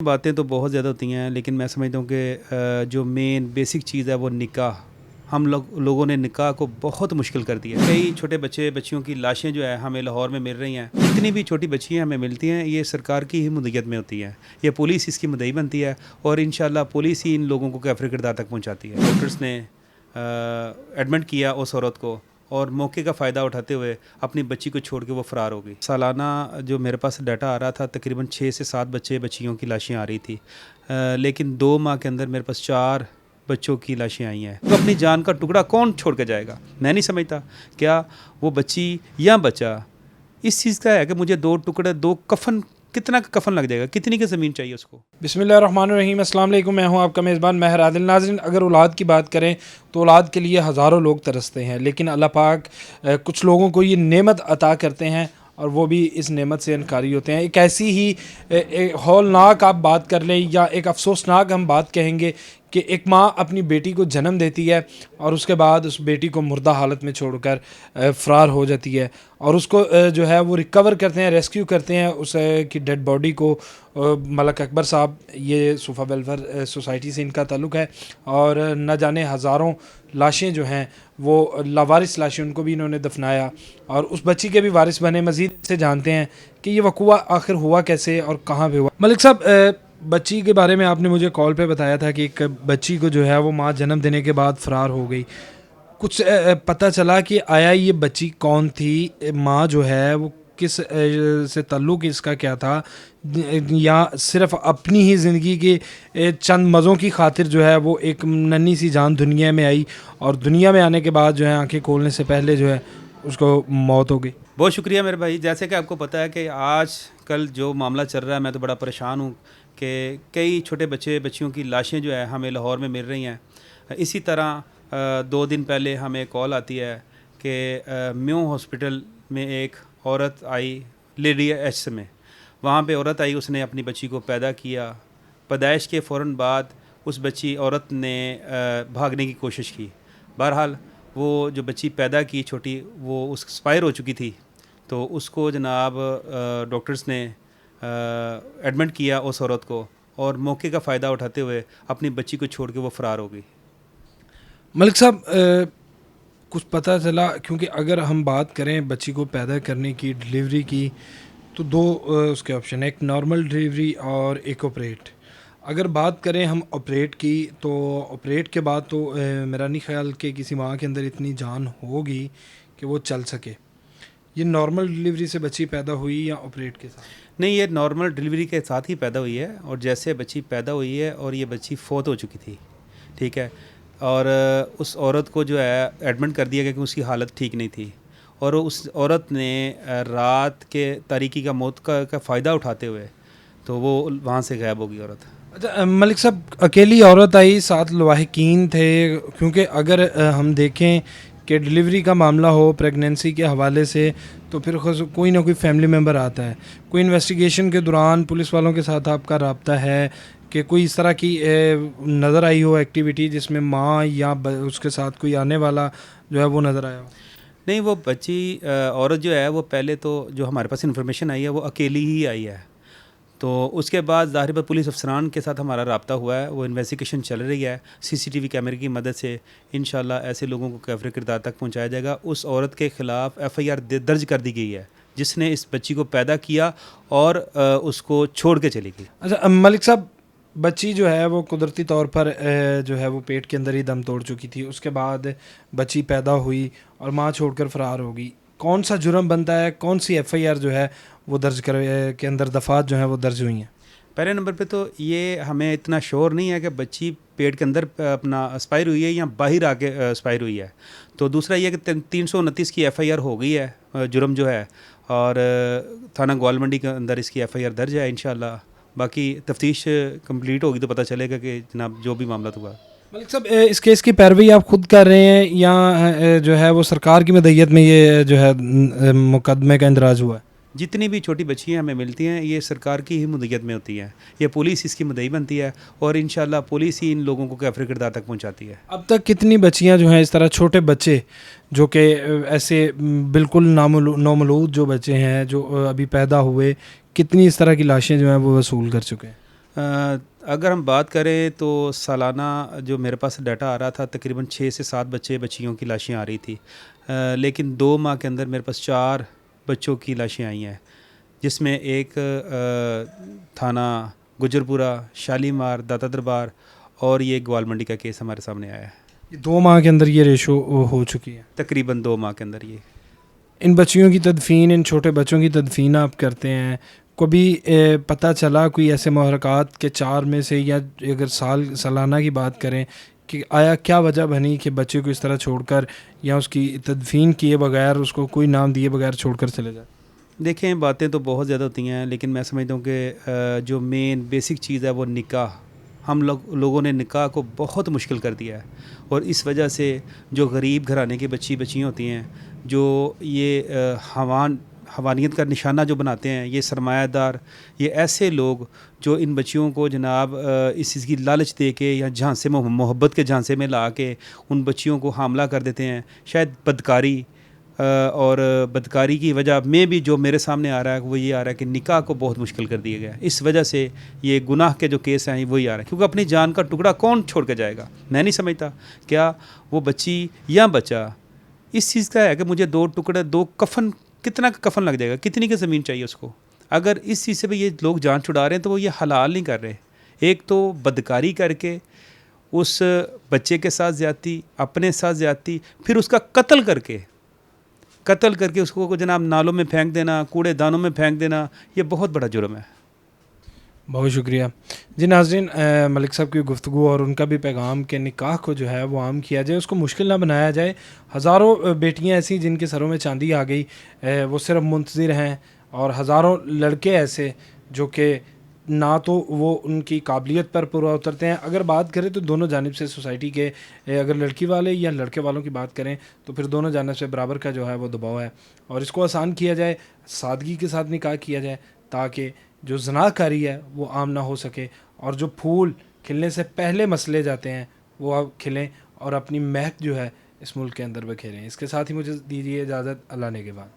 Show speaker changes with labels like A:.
A: باتیں تو بہت زیادہ ہوتی ہیں، لیکن میں سمجھتا ہوں کہ جو مین بیسک چیز ہے وہ نکاح. ہم لوگوں نے نکاح کو بہت مشکل کر دیا. کئی چھوٹے بچیوں کی لاشیں جو ہے ہمیں لاہور میں مل رہی ہیں. جتنی بھی چھوٹی بچیاں ہمیں ملتی ہیں یہ سرکار کی ہی مدیت میں ہوتی ہیں. یہ پولیس اس کی مدعی بنتی ہے اور انشاءاللہ پولیس ہی ان لوگوں کو کیفر کردار تک پہنچاتی ہے. ڈاکٹرز نے ایڈمٹ کیا اس عورت کو اور موقع کا فائدہ اٹھاتے ہوئے اپنی بچی کو چھوڑ کے وہ فرار ہو گئی. سالانہ جو میرے پاس ڈاٹا آ رہا تھا تقریباً 6 سے 7 بچیوں کی لاشیں آ رہی تھی، لیکن 2 ماہ کے اندر میرے پاس 4 بچوں کی لاشیں آئی ہیں. تو اپنی جان کا ٹکڑا کون چھوڑ کے جائے گا؟ میں نہیں سمجھتا. کیا وہ بچی یا بچہ اس چیز کا ہے کہ مجھے 2 ٹکڑے 2 کفن، کتنا کفن لگ جائے گا، کتنی کی زمین چاہیے اس کو؟
B: بسم اللہ الرحمن الرحیم. السلام علیکم. میں ہوں آپ کا میزبان ماہر عادل. ناظرین، اگر اولاد کی بات کریں تو اولاد کے لیے ہزاروں لوگ ترستے ہیں، لیکن اللہ پاک کچھ لوگوں کو یہ نعمت عطا کرتے ہیں اور وہ بھی اس نعمت سے انکاری ہوتے ہیں. ایک ایسی ہی ہولناک آپ بات کر لیں یا ایک افسوسناک ہم بات کہیں گے کہ ایک ماں اپنی بیٹی کو جنم دیتی ہے اور اس کے بعد اس بیٹی کو مردہ حالت میں چھوڑ کر فرار ہو جاتی ہے، اور اس کو جو ہے وہ ریکور کرتے ہیں، ریسکیو کرتے ہیں اس کی ڈیڈ باڈی کو. ملک اکبر صاحب، یہ صوفہ ویلفیئر سوسائٹی سے ان کا تعلق ہے، اور نہ جانے ہزاروں لاشیں جو ہیں وہ لاوارث لاشیں ان کو بھی انہوں نے دفنایا اور اس بچی کے بھی وارث بنے. مزید سے جانتے ہیں کہ یہ وقوع آخر ہوا کیسے اور کہاں پہ ہوا. ملک صاحب، بچی کے بارے میں آپ نے مجھے کال پہ بتایا تھا کہ ایک بچی کو جو ہے وہ ماں جنم دینے کے بعد فرار ہو گئی. کچھ پتہ چلا کہ آیا یہ بچی کون تھی، ماں جو ہے وہ کس سے تعلق اس کا کیا تھا، یا صرف اپنی ہی زندگی کے چند مزوں کی خاطر جو ہے وہ ایک ننھی سی جان دنیا میں آئی اور دنیا میں آنے کے بعد جو ہے آنکھیں کھولنے سے پہلے جو ہے اس کو موت ہو گئی؟
A: بہت شکریہ میرے بھائی. جیسے کہ آپ کو پتہ ہے کہ آج کل جو معاملہ چل رہا ہے، میں تو بڑا پریشان ہوں کہ کئی چھوٹے بچیوں کی لاشیں جو ہے ہمیں لاہور میں مل رہی ہیں. اسی طرح 2 دن پہلے ہمیں کال آتی ہے کہ میو ہاسپٹل میں ایک عورت آئی، لیڈی ایچ میں. وہاں پہ عورت آئی، اس نے اپنی بچی کو پیدا کیا. پیدائش کے فوراً بعد اس عورت نے بھاگنے کی کوشش کی. بہرحال وہ جو بچی پیدا کی چھوٹی، وہ ایکسپائر ہو چکی تھی. تو اس کو جناب ڈاکٹرز نے ایڈمٹ کیا اس عورت کو، اور موقع کا فائدہ اٹھاتے ہوئے اپنی بچی کو چھوڑ کے وہ فرار ہو گئی.
B: ملک صاحب، کچھ پتہ چلا؟ کیونکہ اگر ہم بات کریں بچی کو پیدا کرنے کی، ڈلیوری کی، تو 2 اس کے آپشن ہیں، ایک نارمل ڈلیوری اور ایک آپریٹ. اگر بات کریں ہم آپریٹ کی تو آپریٹ کے بعد تو میرا نہیں خیال کہ کسی ماں کے اندر اتنی جان ہوگی کہ وہ چل سکے. یہ نارمل ڈلیوری سے بچی پیدا ہوئی یا آپریٹ کے ساتھ؟
A: نہیں، یہ نارمل ڈلیوری کے ساتھ ہی پیدا ہوئی ہے، اور جیسے بچی پیدا ہوئی ہے اور یہ بچی فوت ہو چکی تھی. ٹھیک ہے، اور اس عورت کو جو ہے ایڈمٹ کر دیا گیا کہ اس کی حالت ٹھیک نہیں تھی، اور اس عورت نے رات کے تاریکی کا موت کا فائدہ اٹھاتے ہوئے تو وہ وہاں سے غائب ہو گئی عورت.
B: اچھا ملک صاحب، اکیلی عورت آئی، 7 لواحقین تھے؟ کیونکہ اگر ہم دیکھیں کہ ڈلیوری کا معاملہ ہو پریگنینسی کے حوالے سے تو پھر کوئی نہ کوئی فیملی ممبر آتا ہے. کوئی انویسٹیگیشن کے دوران پولیس والوں کے ساتھ آپ کا رابطہ ہے کہ کوئی اس طرح کی نظر آئی ہو ایکٹیویٹی جس میں ماں یا اس کے ساتھ کوئی آنے والا جو ہے وہ نظر آیا ہو؟
A: نہیں، وہ بچی عورت جو ہے وہ پہلے تو جو ہمارے پاس انفارمیشن آئی ہے وہ اکیلی ہی آئی ہے. تو اس کے بعد ظاہر پر پولیس افسران کے ساتھ ہمارا رابطہ ہوا ہے، وہ انویسٹیگیشن چل رہی ہے. CCTV کیمرے کی مدد سے انشاءاللہ ایسے لوگوں کو کیفر کردار تک پہنچایا جائے گا. اس عورت کے خلاف FIR درج کر دی گئی ہے جس نے اس بچی کو پیدا کیا اور اس کو چھوڑ کے چلی گئی.
B: اچھا ملک صاحب، بچی جو ہے وہ قدرتی طور پر جو ہے وہ پیٹ کے اندر ہی دم توڑ چکی تھی. اس کے بعد بچی پیدا ہوئی اور ماں چھوڑ کر فرار ہو گئی. کون سا جرم بنتا ہے؟ کون سی FIR جو ہے وہ درج کے اندر دفعات جو ہیں وہ درج ہوئی ہیں؟
A: پہلے نمبر پہ تو یہ ہمیں اتنا شور نہیں ہے کہ بچی پیٹ کے اندر اپنا اسپائر ہوئی ہے یا باہر آ کے اسپائر ہوئی ہے. تو دوسرا یہ کہ 329 کی FIR ہو گئی ہے جرم جو ہے، اور تھانہ گوالمنڈی کے اندر اس کی FIR درج ہے. انشاءاللہ باقی تفتیش کمپلیٹ ہوگی تو پتہ چلے گا کہ جناب جو بھی معاملات ہوا.
B: ملک صاحب، اس کیس کی پیروی آپ خود کر رہے ہیں یا جو ہے وہ سرکار کی مدعیت میں یہ جو ہے مقدمے کا اندراج ہوا ہے؟
A: جتنی بھی چھوٹی بچیاں ہمیں ملتی ہیں یہ سرکار کی ہی مدعیت میں ہوتی ہیں. یہ پولیس اس کی مدعی بنتی ہے اور انشاءاللہ پولیس ہی ان لوگوں کو کیفر کردار تک پہنچاتی ہے.
B: اب تک کتنی بچیاں جو ہیں اس طرح چھوٹے بچے جو کہ ایسے بالکل نومولود جو بچے ہیں جو ابھی پیدا ہوئے، کتنی اس طرح کی لاشیں جو ہیں وہ وصول کر چکے ہیں؟
A: اگر ہم بات کریں تو سالانہ جو میرے پاس ڈیٹا آ رہا تھا تقریباً 6 سے 7 بچیوں کی لاشیں آ رہی تھی، لیکن 2 ماہ کے اندر میرے پاس 4 بچوں کی لاشیں آئی ہیں، جس میں ایک تھانہ گجرپورہ، شالیمار، داتا دربار اور یہ گوال منڈی کا کیس ہمارے سامنے آیا ہے۔
B: یہ 2 ماہ کے اندر یہ ریشو ہو چکی ہے
A: تقریباً 2 ماہ کے اندر یہ۔
B: ان بچیوں کی تدفین، ان چھوٹے بچوں کی تدفین آپ کرتے ہیں، کبھی پتہ چلا کوئی ایسے محرکات کے 4 میں سے، یا اگر سالانہ کی بات کریں کہ آیا کیا وجہ بنی کہ بچے کو اس طرح چھوڑ کر یا اس کی تدفین کیے بغیر، اس کو کوئی نام دیے بغیر چھوڑ کر چلے جائے؟
A: دیکھیں باتیں تو بہت زیادہ ہوتی ہیں، لیکن میں سمجھتا ہوں کہ جو مین بیسک چیز ہے وہ نکاح، ہم لوگوں نے نکاح کو بہت مشکل کر دیا ہے، اور اس وجہ سے جو غریب گھرانے کی بچیاں ہوتی ہیں، جو یہ حوانیت کا نشانہ جو بناتے ہیں، یہ سرمایہ دار، یہ ایسے لوگ جو ان بچیوں کو جناب اس چیز کی لالچ دے کے یا جھانسے میں، محبت کے جھانسے میں لا کے ان بچیوں کو حاملہ کر دیتے ہیں، شاید بدکاری اور بدکاری کی وجہ میں بھی جو میرے سامنے آ رہا ہے وہ یہ آ رہا ہے کہ نکاح کو بہت مشکل کر دیا گیا ہے۔ اس وجہ سے یہ گناہ کے جو کیس ہیں وہی آ رہا ہے، کیونکہ اپنی جان کا ٹکڑا کون چھوڑ کے جائے گا؟ میں نہیں سمجھتا کیا وہ بچی یا بچہ اس چیز کا ہے کہ مجھے 2 ٹکڑے، 2 کفن، کتنا کا کفن لگ جائے گا، کتنی کی زمین چاہیے اس کو؟ اگر اس چیز سے بھی یہ لوگ جان چھڑا رہے ہیں تو وہ یہ حلال نہیں کر رہے۔ ایک تو بدکاری کر کے اس بچے کے ساتھ زیادتی، اپنے ساتھ زیادتی، پھر اس کا قتل کر کے اس کو جناب نالوں میں پھینک دینا، کوڑے دانوں میں پھینک دینا، یہ بہت بڑا جرم ہے۔
B: بہت شکریہ جی۔ ناظرین، ملک صاحب کی گفتگو اور ان کا بھی پیغام کہ نکاح کو جو ہے وہ عام کیا جائے، اس کو مشکل نہ بنایا جائے۔ ہزاروں بیٹیاں ایسی جن کے سروں میں چاندی آ گئی، وہ صرف منتظر ہیں، اور ہزاروں لڑکے ایسے جو کہ نہ تو وہ ان کی قابلیت پر پورا اترتے ہیں۔ اگر بات کریں تو دونوں جانب سے سوسائٹی کے، اگر لڑکی والے یا لڑکے والوں کی بات کریں تو پھر دونوں جانب سے برابر کا جو ہے وہ دباؤ ہے، اور اس کو آسان کیا جائے، سادگی کے ساتھ نکاح کیا جائے، تاکہ جو زنا کاری ہے وہ عام نہ ہو سکے، اور جو پھول کھلنے سے پہلے مسلے جاتے ہیں وہ اب کھلیں اور اپنی مہک جو ہے اس ملک کے اندر بکھیریں۔ اس کے ساتھ ہی مجھے دیجیے اجازت، اللہ نے کے بعد۔